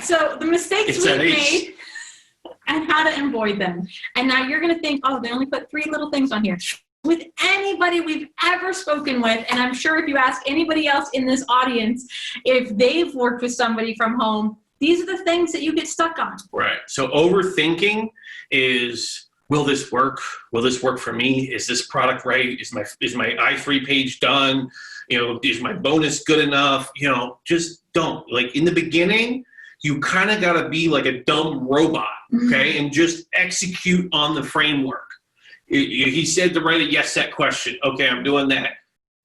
so the mistakes we've made and how to avoid them. And now you're going to think, oh, they only put 3 little things on here. With anybody we've ever spoken with, and I'm sure if you ask anybody else in this audience, if they've worked with somebody from home, these are the things that you get stuck on. Right. So overthinking is, will this work? Will this work for me? Is this product right? Is my i3 page done? Is my bonus good enough? Just don't. Like in the beginning, you kind of got to be like a dumb robot, okay? And just execute on the framework. He said to write a yes set question. Okay, I'm doing that.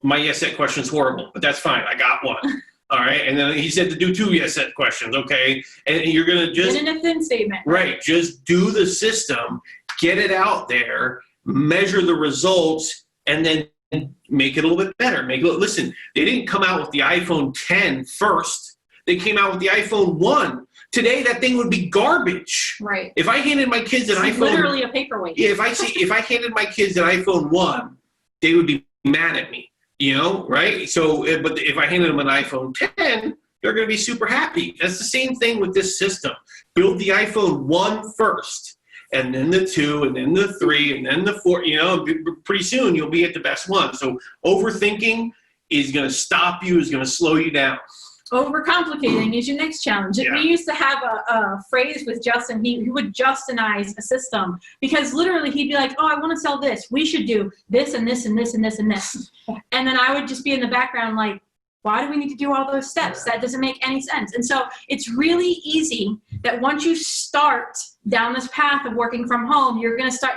My yes set question is horrible, but that's fine. I got one. All right. And then he said to do 2 yes set questions. Okay. And you're going to just. In an if-then statement. Right. Just do the system, get it out there, measure the results, and then make it a little bit better. Listen, they didn't come out with the iPhone 10 first. They came out with the iPhone 1. Today, that thing would be garbage. Right. If I handed my kids an iPhone, literally a paperweight. Yeah. If I handed my kids an iPhone 1, they would be mad at me. Right? So, but if I handed them an iPhone 10, they're going to be super happy. That's the same thing with this system. Build the iPhone 1 first, and then the 2, and then the 3, and then the 4. Pretty soon you'll be at the best one. So overthinking is going to stop you, is going to slow you down. Overcomplicating is your next challenge. Yeah. We used to have a phrase with Justin. He would Justinize a system because literally he'd be like, oh, I want to sell this. We should do this and this and this and this and this. And then I would just be in the background like, why do we need to do all those steps? That doesn't make any sense. And so it's really easy that once you start down this path of working from home, you're going to start.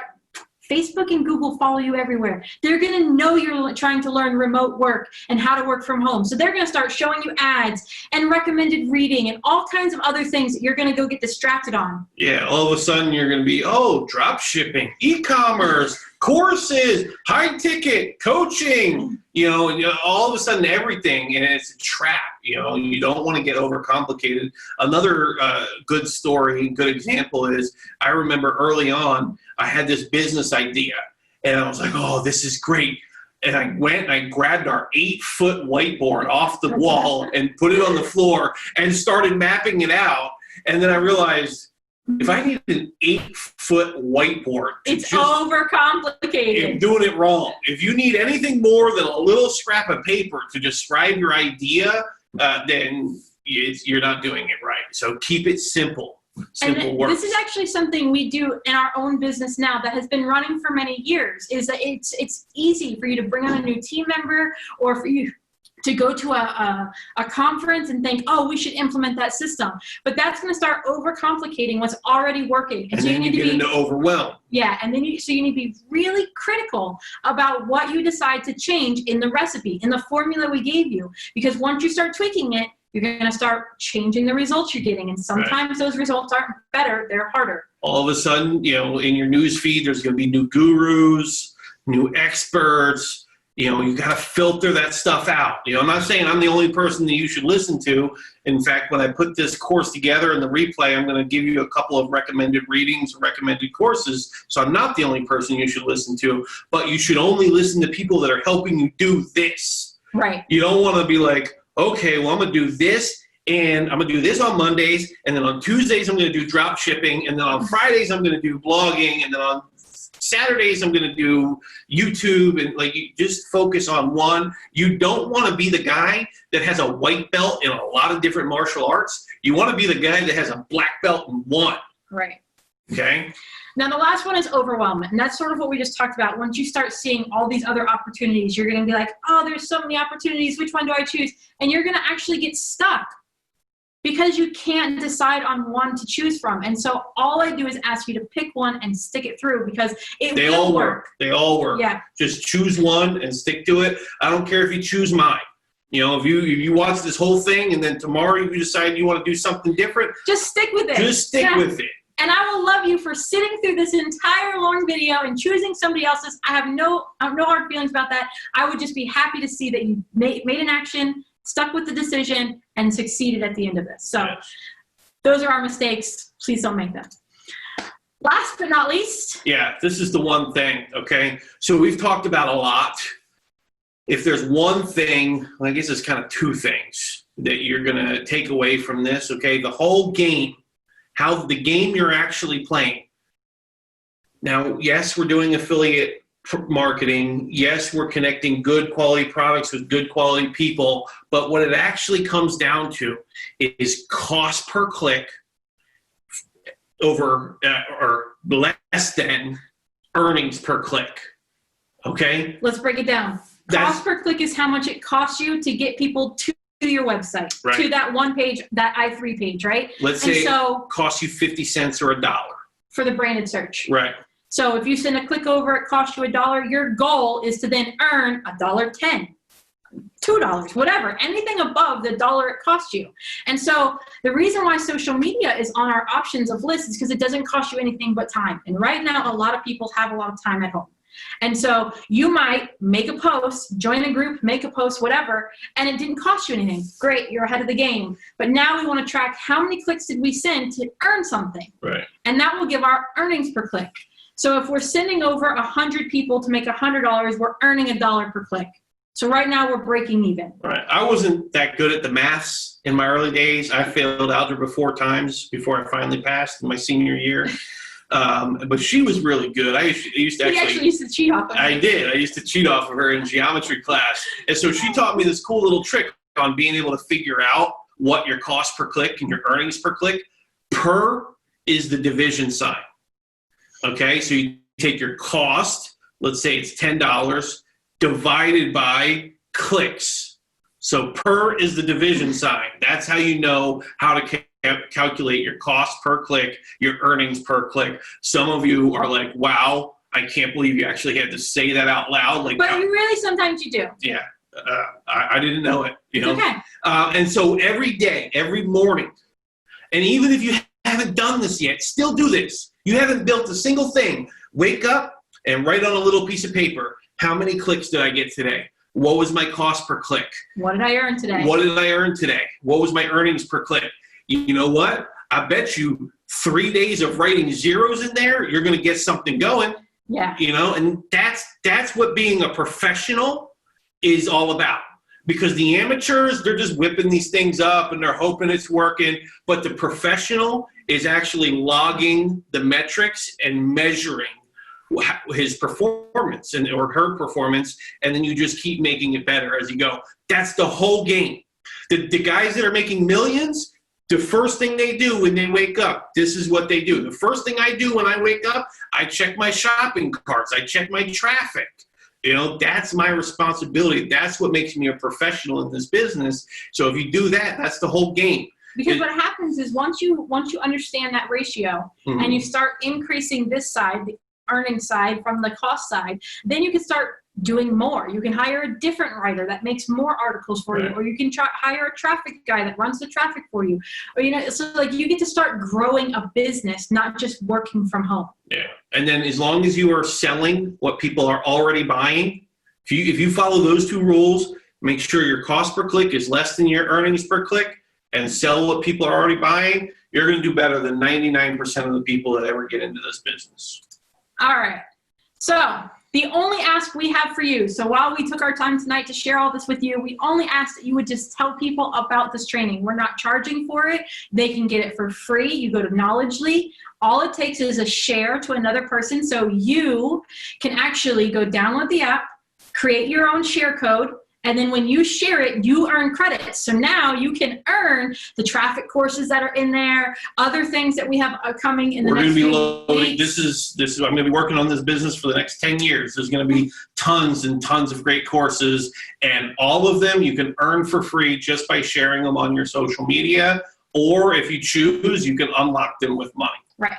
Facebook and Google follow you everywhere. They're going to know you're trying to learn remote work and how to work from home. So they're going to start showing you ads and recommended reading and all kinds of other things that you're going to go get distracted on. Yeah, all of a sudden you're going to be, drop shipping, e-commerce, courses, high ticket, coaching, all of a sudden everything, and it's a trap. You don't want to get overcomplicated. Another good story, good example is I remember early on, I had this business idea and I was like, oh, this is great. And I went and I grabbed our 8-foot whiteboard off the wall and put it on the floor and started mapping it out. And then I realized if I need an 8-foot whiteboard, it's overcomplicated. I'm doing it wrong. If you need anything more than a little scrap of paper to describe your idea, then you're not doing it right. So keep it simple. Simple work. This is actually something we do in our own business now that has been running for many years. Is that it's easy for you to bring on a new team member or for you to go to a conference and think, oh, we should implement that system. But that's going to start overcomplicating what's already working. And so then you get into overwhelm. Yeah, and then you need to be really critical about what you decide to change in the recipe, in the formula we gave you. Because once you start tweaking it, you're going to start changing the results you're getting. And sometimes those results aren't better, they're harder. All of a sudden, in your news feed, there's going to be new gurus, new experts. You got to filter that stuff out. I'm not saying I'm the only person that you should listen to. In fact, when I put this course together in the replay, I'm going to give you a couple of recommended readings, recommended courses. So I'm not the only person you should listen to, but you should only listen to people that are helping you do this. Right. You don't want to be like, okay, well, I'm going to do this, and I'm going to do this on Mondays, and then on Tuesdays, I'm going to do drop shipping, and then on Fridays, I'm going to do blogging, and then on Saturdays, I'm going to do YouTube, and you just focus on one. You don't want to be the guy that has a white belt in a lot of different martial arts. You want to be the guy that has a black belt in one. Right. Okay? Now, the last one is overwhelm, and that's sort of what we just talked about. Once you start seeing all these other opportunities, you're going to be like, oh, there's so many opportunities. Which one do I choose? And you're going to actually get stuck because you can't decide on one to choose from. And so all I do is ask you to pick one and stick it through because they will all work. They all work. Yeah. Just choose one and stick to it. I don't care if you choose mine. If you watch this whole thing and then tomorrow you decide you want to do something different, just stick with it. Just stick with it. And I will love you for sitting through this entire long video and choosing somebody else's. I have no hard feelings about that. I would just be happy to see that you made an action, stuck with the decision, and succeeded at the end of this. So those are our mistakes. Please don't make them. Last but not least. Yeah, this is the one thing, okay? So we've talked about a lot. If there's one thing, I guess it's kind of 2 things. that you're going to take away from this, okay? The whole game, how the game you're actually playing. Now, yes, we're doing affiliate marketing. Yes, we're connecting good quality products with good quality people, but what it actually comes down to is cost per click over or less than earnings per click. Okay? Let's break it down. Cost per click is how much it costs you to get people to your website, right, to that one page, that I3 page, right? Let's say it costs you 50 cents or $1 for the branded search. Right. So if you send a click over, it costs you $1. Your goal is to then earn $1.10, $2, whatever, anything above the $1 it costs you. And so the reason why social media is on our options of list is because it doesn't cost you anything but time. And right now, a lot of people have a lot of time at home. And so you might make a post, join a group, make a post, whatever, and it didn't cost you anything. Great, you're ahead of the game. But now we want to track how many clicks did we send to earn something. Right. And that will give our earnings per click. So if we're sending over 100 people to make $100, we're earning $1 per click. So right now we're breaking even. Right. I wasn't that good at the maths in my early days. I failed algebra 4 times before I finally passed in my senior year. But she was really good. I used to actually used to cheat off of her. I did. I used to cheat off of her in geometry class. And so she taught me this cool little trick on being able to figure out what your cost per click and your earnings per click. Per is the division sign. Okay, so you take your cost, let's say it's $10, divided by clicks. So per is the division sign. That's how you know how to calculate your cost per click, your earnings per click. Some of you are like, wow, I can't believe you actually had to say that out loud. Like, but you really, sometimes you do. Yeah, I didn't know it. You know? Okay. And so every day, every morning, and even if you haven't done this yet, still do this. You haven't built a single thing. Wake up and write on a little piece of paper, how many clicks did I get today? What was my cost per click? What did I earn today? What did I earn today? What was my earnings per click? You know what? I bet you 3 days of writing zeros in there, you're going to get something going. Yeah. You know, and that's what being a professional is all about. Because the amateurs, they're just whipping these things up and they're hoping it's working. But the professional is actually logging the metrics and measuring his performance or her performance, and then you just keep making it better as you go. That's the whole game. The guys that are making millions, the first thing they do when they wake up, this is what they do. The first thing I do when I wake up, I check my shopping carts. I check my traffic. You know, that's my responsibility. That's what makes me a professional in this business. So if you do that, that's the whole game. Because what happens is once you understand that ratio, mm-hmm, and you start increasing this side, the earning side from the cost side, then you can start doing more. You can hire a different writer that makes more articles for you, or you can hire a traffic guy that runs the traffic for you, or so like you get to start growing a business, not just working from home. Yeah, and then as long as you are selling what people are already buying, if you follow those 2 rules, make sure your cost per click is less than your earnings per click, and sell what people are already buying, you're going to do better than 99% of the people that ever get into this business. All right. So the only ask we have for you, so while we took our time tonight to share all this with you, we only ask that you would just tell people about this training. We're not charging for it. They can get it for free. You go to Knowledgely. All it takes is a share to another person. So you can actually go download the app, create your own share code, and then when you share it, you earn credits. So now you can earn the traffic courses that are in there, other things that we have coming in the next few weeks. This is I'm going to be working on this business for the next 10 years. There's going to be tons and tons of great courses, and all of them you can earn for free just by sharing them on your social media, or if you choose, you can unlock them with money. Right.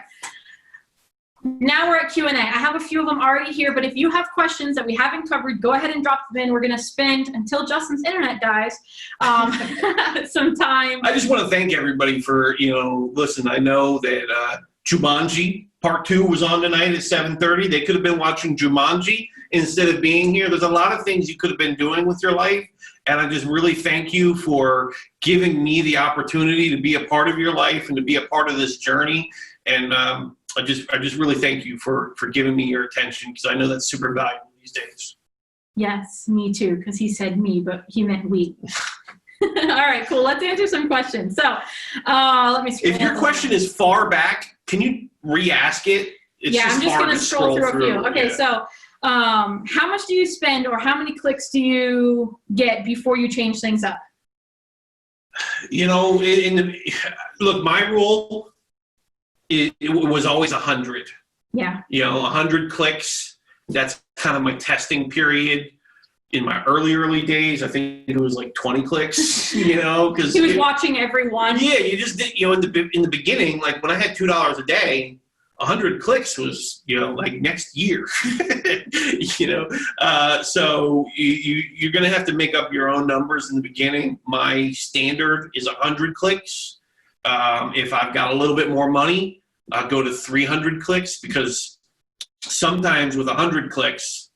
Now we're at Q&A. I have a few of them already here, but if you have questions that we haven't covered, go ahead and drop them in. We're going to spend, until Justin's internet dies, some time. I just want to thank everybody for, listen, I know that Jumanji Part 2 was on tonight at 7:30. They could have been watching Jumanji instead of being here. There's a lot of things you could have been doing with your life, and I just really thank you for giving me the opportunity to be a part of your life and to be a part of this journey. And I just really thank you for giving me your attention, because I know that's super valuable these days. Yes, me too, because he said me, but he meant we. All right, cool. Let's answer some questions. So let me scroll. If your question is far back, can you re-ask it? It's I'm just hard going to scroll through a few. Okay, so how much do you spend or how many clicks do you get before you change things up? You know, look, my rule, it was always 100. Yeah. You know, 100 clicks. That's kind of my testing period. In my early days, I think it was like 20 clicks, you know, because he was watching every one. Yeah, you just did, you know, in the beginning, like when I had $2 a day, 100 clicks was, you know, like next year, you know. So you're going to have to make up your own numbers in the beginning. My standard is 100 clicks. If I've got a little bit more money, I'll go to 300 clicks, because sometimes with 100 clicks,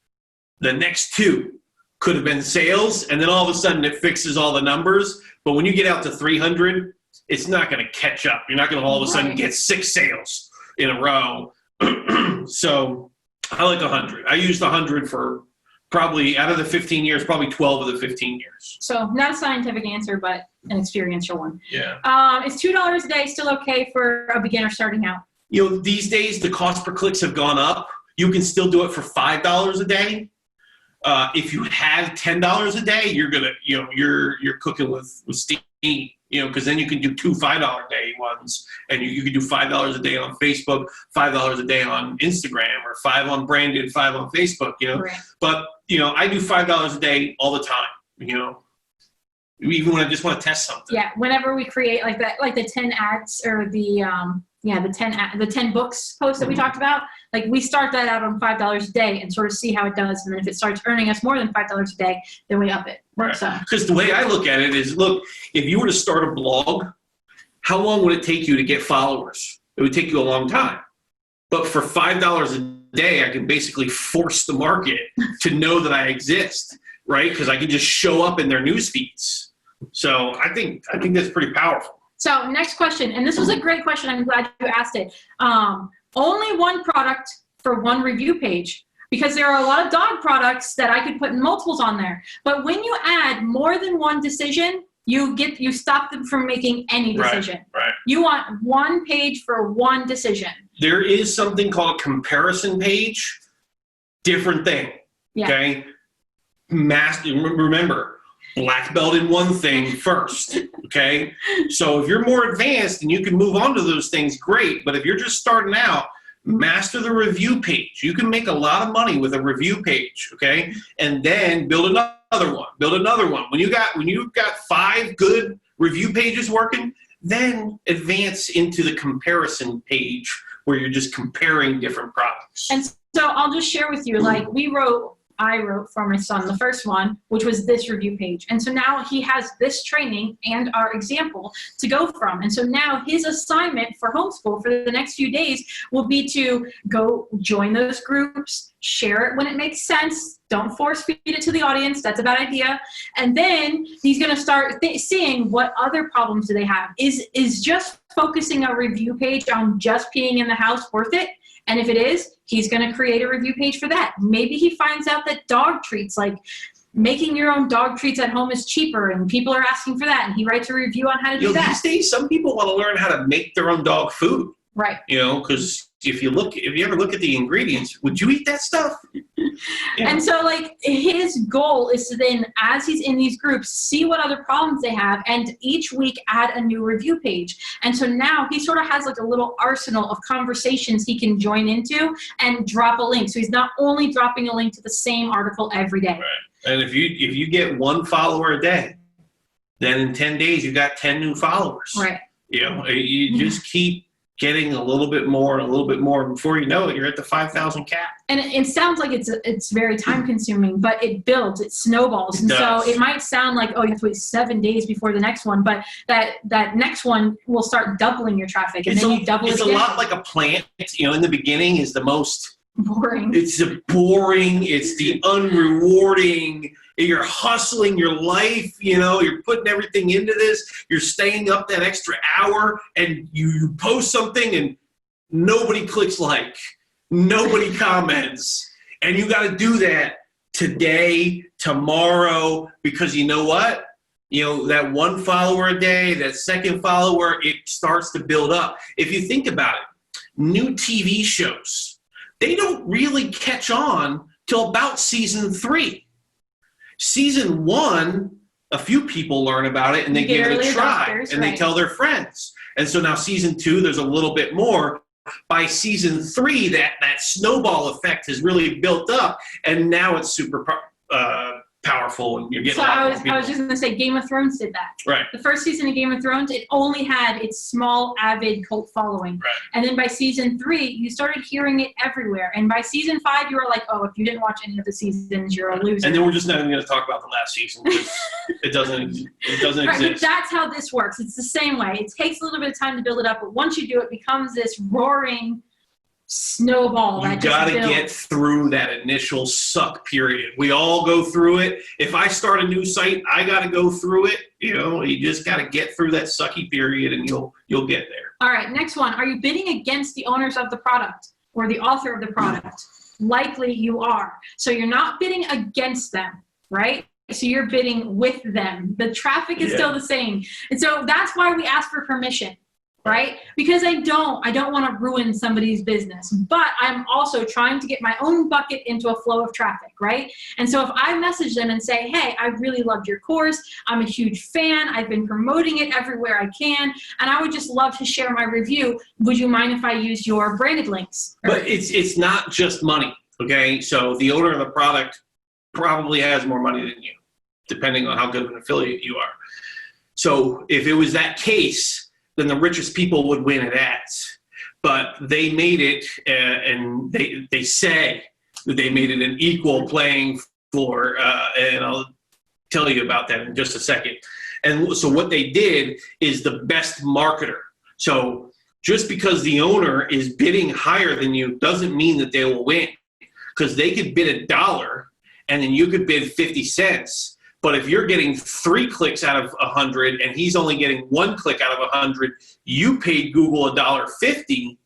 the next two could have been sales, and then all of a sudden it fixes all the numbers. But when you get out to 300, it's not going to catch up. You're not going to all of a sudden get 6 sales in a row. So I like 100. I used 100 for probably, out of the 15 years, probably 12 of the 15 years. So not a scientific answer, but an experiential one. Yeah. Is $2 a day still okay for a beginner starting out? You know, these days the cost per clicks have gone up. You can still do it for $5 a day. If you have $10 a day, you're gonna, you know, you're cooking with steam, you know, because then you can do 2 $5 a day ones, and you can do $5 a day on Facebook, $5 a day on Instagram, or 5 on branded, 5 on Facebook, you know. Right. But you know, I do $5 a day all the time, you know, even when I just want to test something. Yeah, whenever we create like that, like the 10 ads or the 10 books post that we talked about, like we start that out on $5 a day and sort of see how it does, and then if it starts earning us more than $5 a day, then we up it. Right. So because the way I look at it is, look, if you were to start a blog, how long would it take you to get followers? It would take you a long time. But for $5 a day, I can basically force the market to know that I exist, right? Because I can just show up in their news feeds. So I think that's pretty powerful. So next question, and this was a great question. I'm glad you asked it. Only one product for one review page, because there are a lot of dog products that I could put multiples on there. But when you add more than one decision, you stop them from making any decision. Right. You want one page for one decision. There is something called a comparison page. Different thing. Yeah. Okay. Remember, black belt in one thing first, okay? So if you're more advanced and you can move on to those things, great. But if you're just starting out, master the review page. You can make a lot of money with a review page, okay? And then build another one. Build another one. When you've got 5 good review pages working, then advance into the comparison page where you're just comparing different products. And so I'll just share with you, like I wrote for my son the first one, which was this review page. And so now he has this training and our example to go from. And so now his assignment for homeschool for the next few days will be to go join those groups, share it when it makes sense. Don't force feed it to the audience. That's a bad idea. And then he's going to start seeing what other problems do they have. Is just focusing a review page on just peeing in the house worth it? And if it is, he's going to create a review page for that. Maybe he finds out that dog treats, like making your own dog treats at home, is cheaper, and people are asking for that, and he writes a review on how to do that. These days, some people want to learn how to make their own dog food. Right. You know, because if you ever look at the ingredients, would you eat that stuff? Yeah. And so, like, his goal is to then, as he's in these groups, see what other problems they have, and each week add a new review page. And so now he sort of has like a little arsenal of conversations he can join into and drop a link. So he's not only dropping a link to the same article every day. Right. And if you get 1 follower a day, then in 10 days you got 10 new followers. Right. You know, you just keep getting a little bit more and a little bit more. Before you know it, you're at the 5,000 cap. And it sounds like it's very time consuming, but it builds, it snowballs. And so it might sound like, oh, you have to wait 7 days before the next one, but that next one will start doubling your traffic, and then you double it again. It's a lot like a plant. You know, in the beginning is the most boring. It's the boring. It's the unrewarding. You're hustling your life, you know, you're putting everything into this, you're staying up that extra hour, and you post something and nobody clicks like, nobody comments. And you got to do that today, tomorrow, because you know what? that one follower a day, that second follower, it starts to build up. If you think about it, new TV shows, they don't really catch on till about season 3. Season 1, a few people learn about it and they give it a try and they tell their friends. And so now season 2, there's a little bit more. By season 3, that snowball effect has really built up, and now it's super powerful, and you're getting. So I was just going to say, Game of Thrones did that. Right. The first season of Game of Thrones, it only had its small, avid cult following. Right. And then by season 3, you started hearing it everywhere. And by season 5, you were like, oh, if you didn't watch any of the seasons, you're a loser. And then we're just not even going to talk about the last season because it doesn't right, exist. That's how this works. It's the same way. It takes a little bit of time to build it up, but once you do, it becomes this roaring snowball. You got to get through that initial suck period. We all go through it. If I start a new site, I got to go through it. You just got to get through that sucky period, and you'll get there. All right, next one. Are you bidding against the owners of the product or the author of the product? Likely you are. So you're not bidding against them, right? So you're bidding with them. The traffic is still the same. And so that's why we ask for permission. Right? Because I don't want to ruin somebody's business, but I'm also trying to get my own bucket into a flow of traffic, right? And so if I message them and say, hey, I really loved your course. I'm a huge fan. I've been promoting it everywhere I can, and I would just love to share my review. Would you mind if I use your branded links? But it's not just money, okay? So the owner of the product probably has more money than you, depending on how good of an affiliate you are. So if it was that case, then the richest people would win at ads. But they made it, and they say that they made it an equal playing floor, and I'll tell you about that in just a second. And so what they did is the best marketer. So just because the owner is bidding higher than you doesn't mean that they will win, because they could bid $1 and then you could bid 50 cents. But if you're getting 3 clicks out of 100 and he's only getting 1 click out of 100, you paid Google $1.50.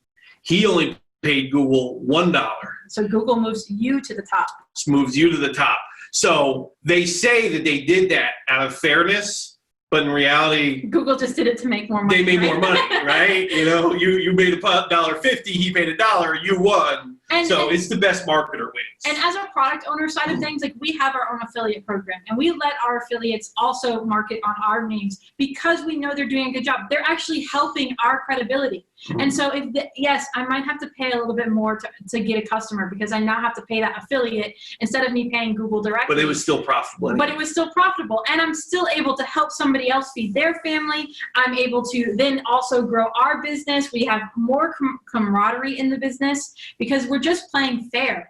He only paid Google $1. So Google moves you to the top. Moves you to the top. So they say that they did that out of fairness, but in reality, Google just did it to make more money. They made more money, right? You made $1.50, he made $1, you won. So it's the best marketer wins. And as a product owner side of things, like we have our own affiliate program, and we let our affiliates also market on our names because we know they're doing a good job. They're actually helping our credibility. And so yes, I might have to pay a little bit more to get a customer because I now have to pay that affiliate instead of me paying Google directly. But it was still profitable. But it was still profitable, and I'm still able to help somebody else feed their family. I'm able to then also grow our business. We have more camaraderie in the business because we're just playing fair.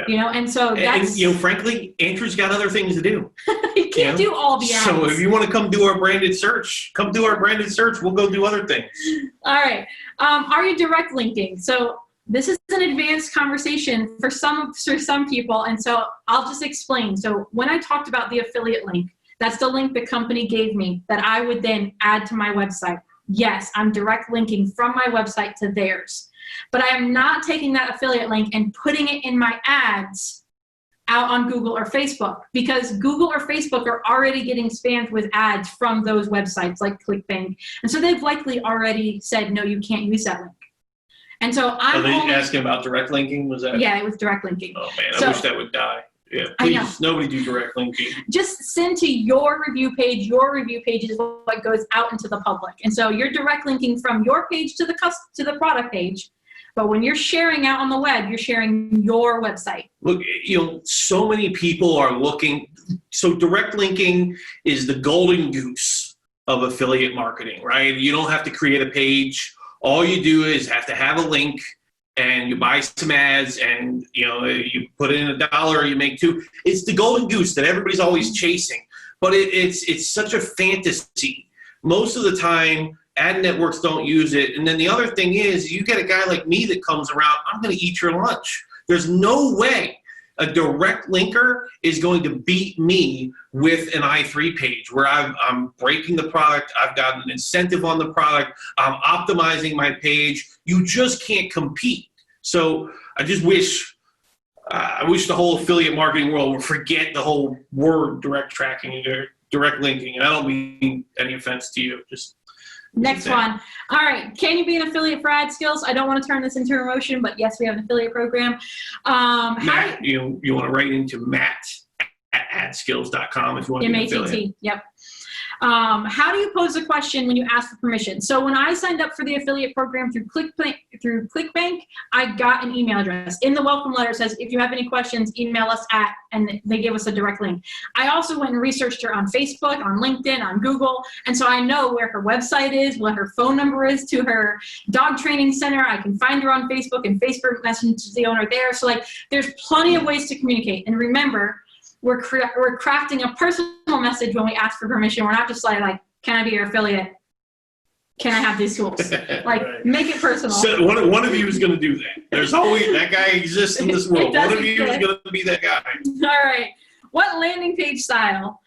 Yeah. And so that's... And, frankly, Andrew's got other things to do. He can't do all the ads. So if you want to come do our branded search, we'll go do other things. All right. Are you direct linking? So this is an advanced conversation for some people, and so I'll just explain. So when I talked about the affiliate link, that's the link the company gave me that I would then add to my website. Yes, I'm direct linking from my website to theirs. But I am not taking that affiliate link and putting it in my ads out on Google or Facebook, because Google or Facebook are already getting spammed with ads from those websites like ClickBank. And so they've likely already said, no, you can't use that link. And so I'm asking about direct linking? Was that? Yeah, it was direct linking. Oh man, I wish that would die. Yeah, please, nobody do direct linking. Just send to your review page. Your review page is what goes out into the public. And so you're direct linking from your page to the product page. But when you're sharing out on the web, you're sharing your website. Look, so many people are looking. So direct linking is the golden goose of affiliate marketing, right? You don't have to create a page. All you do is have to have a link, and you buy some ads, and you put in $1, you make $2. It's the golden goose that everybody's always chasing. But it's such a fantasy. Most of the time, ad networks don't use it. And then the other thing is, you get a guy like me that comes around, I'm going to eat your lunch. There's no way a direct linker is going to beat me with an i3 page where I'm breaking the product. I've got an incentive on the product. I'm optimizing my page. You just can't compete. So I just wish the whole affiliate marketing world would forget the whole word direct tracking. direct linking. And I don't mean any offense to you. Just next one. All right. Can you be an affiliate for AdSkills? I don't want to turn this into a motion, but yes, we have an affiliate program. Matt, you want to write into Matt@adskills.com if you want to be an affiliate. M-A-T-T. Yep. How do you pose a question when you ask for permission? So when I signed up for the affiliate program through ClickBank, I got an email address. In the welcome letter, it says, if you have any questions, email us at, and they gave us a direct link. I also went and researched her on Facebook, on LinkedIn, on Google, and so I know where her website is, what her phone number is to her dog training center. I can find her on Facebook, and Facebook message the owner there. So like, there's plenty of ways to communicate. And remember, we're crafting a personal message when we ask for permission. We're not just like, can I be your affiliate? Can I have these tools? Like, Right. Make it personal. So one of you is going to do that. There's always that guy exists in this world. One of you is going to be that guy. All right. What landing page style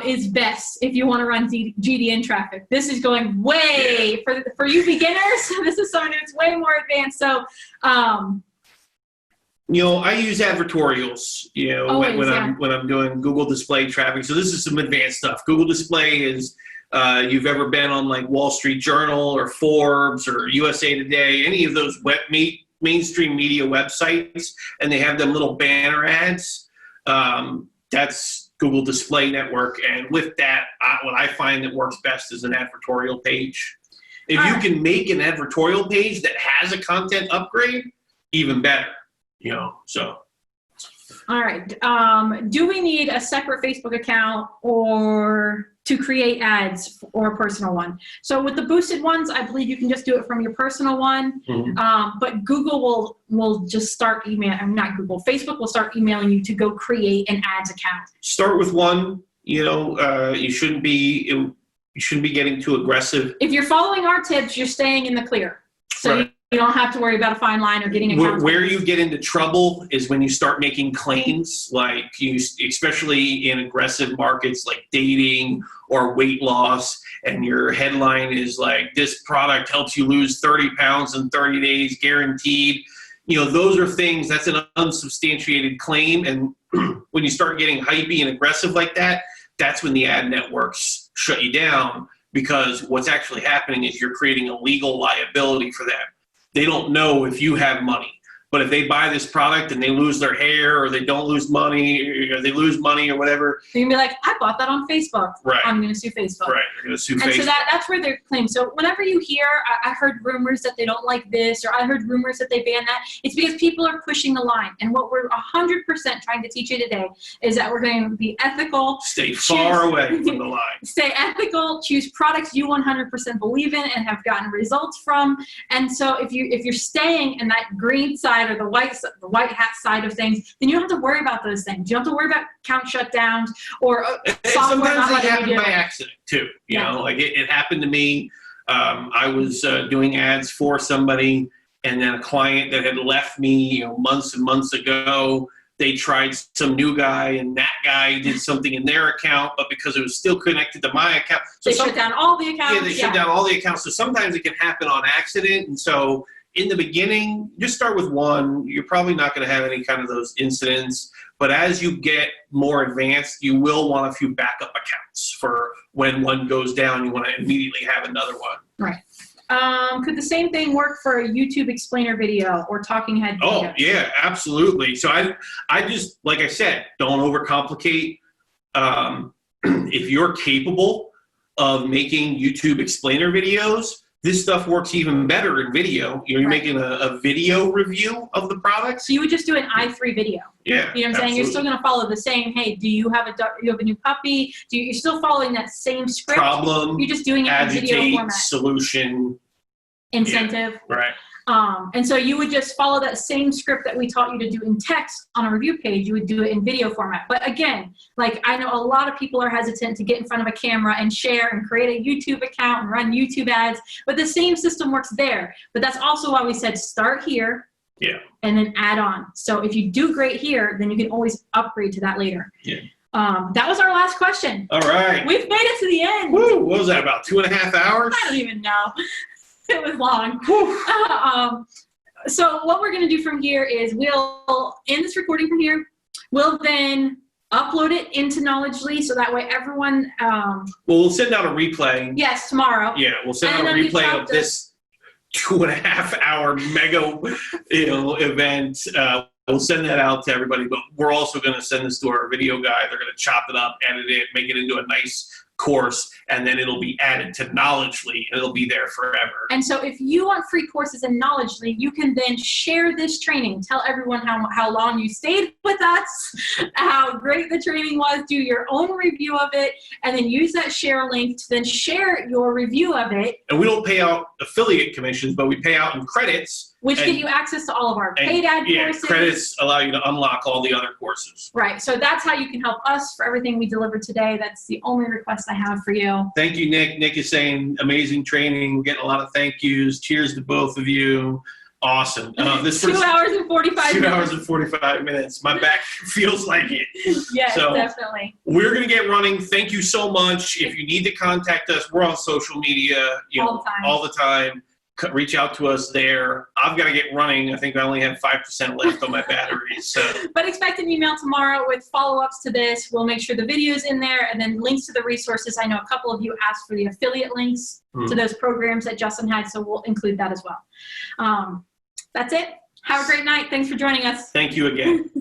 is best if you want to run GDN traffic? This is going way for you beginners. This is something that's way more advanced. So. I use advertorials, when I'm doing Google display traffic. So this is some advanced stuff. Google display is, you've ever been on like Wall Street Journal or Forbes or USA Today, any of those mainstream media websites, and they have them little banner ads. That's Google Display Network. And with that, what I find that works best is an advertorial page. If you can make an advertorial page that has a content upgrade, even better. So. All right. Do we need a separate Facebook account or to create ads or a personal one? So with the boosted ones, I believe you can just do it from your personal one. Mm-hmm. But Google will just start Facebook will start emailing you to go create an ads account. Start with one. You shouldn't be getting too aggressive. If you're following our tips, you're staying in the clear. So. Right. You don't have to worry about a fine line or getting accounts. Where you get into trouble is when you start making claims, especially in aggressive markets like dating or weight loss, and your headline is like, this product helps you lose 30 pounds in 30 days, guaranteed. Those are things, that's an unsubstantiated claim. And when you start getting hypey and aggressive like that, that's when the ad networks shut you down, because what's actually happening is you're creating a legal liability for them. They don't know if you have money, but if they buy this product and they lose their hair, or they don't lose money, or they lose money or whatever. So you can be like, I bought that on Facebook. Right. I'm going to sue Facebook. Right. You're going to sue Facebook. And so that's where they're claimed. So whenever you hear, I heard rumors that they don't like this, or I heard rumors that they ban that, it's because people are pushing the line. And what we're 100% trying to teach you today is that we're going to be ethical. Stay far away from the line. Stay ethical. Choose products you 100% believe in and have gotten results from. And so if you're staying in that green side or the white hat side of things, then you don't have to worry about those things. You don't have to worry about account shutdowns or software. Sometimes they happen by accident too. It happened to me. I was doing ads for somebody, and then a client that had left me, months and months ago, they tried some new guy, and that guy did something in their account, but because it was still connected to my account, so they shut down all the accounts. Yeah, they shut down all the accounts. So sometimes it can happen on accident, and so in the beginning, just start with one. You're probably not going to have any kind of those incidents, but as you get more advanced, you will want a few backup accounts for when one goes down. You want to immediately have another one. Right. Could the same thing work for a YouTube explainer video or talking head video? Oh, yeah, absolutely. So I just, like I said, don't overcomplicate. If you're capable of making YouTube explainer videos, this stuff works even better in video. You're making a video review of the product. So you would just do an i3 video. Yeah, you know what I'm saying? You're still going to follow the same. Hey, do you have a new puppy? You're still following that same script. Problem. You're just doing it in video format. Solution. Incentive. Yeah, right. And so you would just follow that same script that we taught you to do in text on a review page. You would do it in video format. But again, I know a lot of people are hesitant to get in front of a camera and share and create a YouTube account and run YouTube ads, but the same system works there. But that's also why we said start here. Yeah. And then add on. So if you do great here, then you can always upgrade to that later. Yeah. That was our last question. All right. We've made it to the end. Woo, what was that, about 2.5 hours? I don't even know. It was long. So what we're going to do from here is we'll end this recording from here. We'll then upload it into Knowledgely so that way everyone. Well, we'll send out a replay. Yes, tomorrow. Yeah, we'll send And out a then replay of this 2.5 hour mega, event. We'll send that out to everybody, but we're also going to send this to our video guy. They're going to chop it up, edit it, make it into a nice course, and then it'll be added to Knowledgely, and it'll be there forever. And so if you want free courses in Knowledgely, you can then share this training. Tell everyone how long you stayed with us, how great the training was, do your own review of it, and then use that share link to then share your review of it. And we don't pay out affiliate commissions, but we pay out in credits. Which give you access to all of our paid ad courses. Credits allow you to unlock all the other courses. Right. So that's how you can help us for everything we deliver today. That's the only request I have for you. Thank you, Nick. Nick is saying amazing training. We're getting a lot of thank yous. Cheers to both of you. Awesome. This 2 hours and 45 minutes. 2 hours and 45 minutes. My back feels like it. Yes, so definitely. We're going to get running. Thank you so much. If you need to contact us, we're on social media all the time. Reach out to us there. I've got to get running. I think I only have 5% left on my battery. So, but expect an email tomorrow with follow-ups to this. We'll make sure the video's in there and then links to the resources. I know a couple of you asked for the affiliate links to those programs that Justin had, so we'll include that as well. That's it. Have a great night. Thanks for joining us. Thank you again.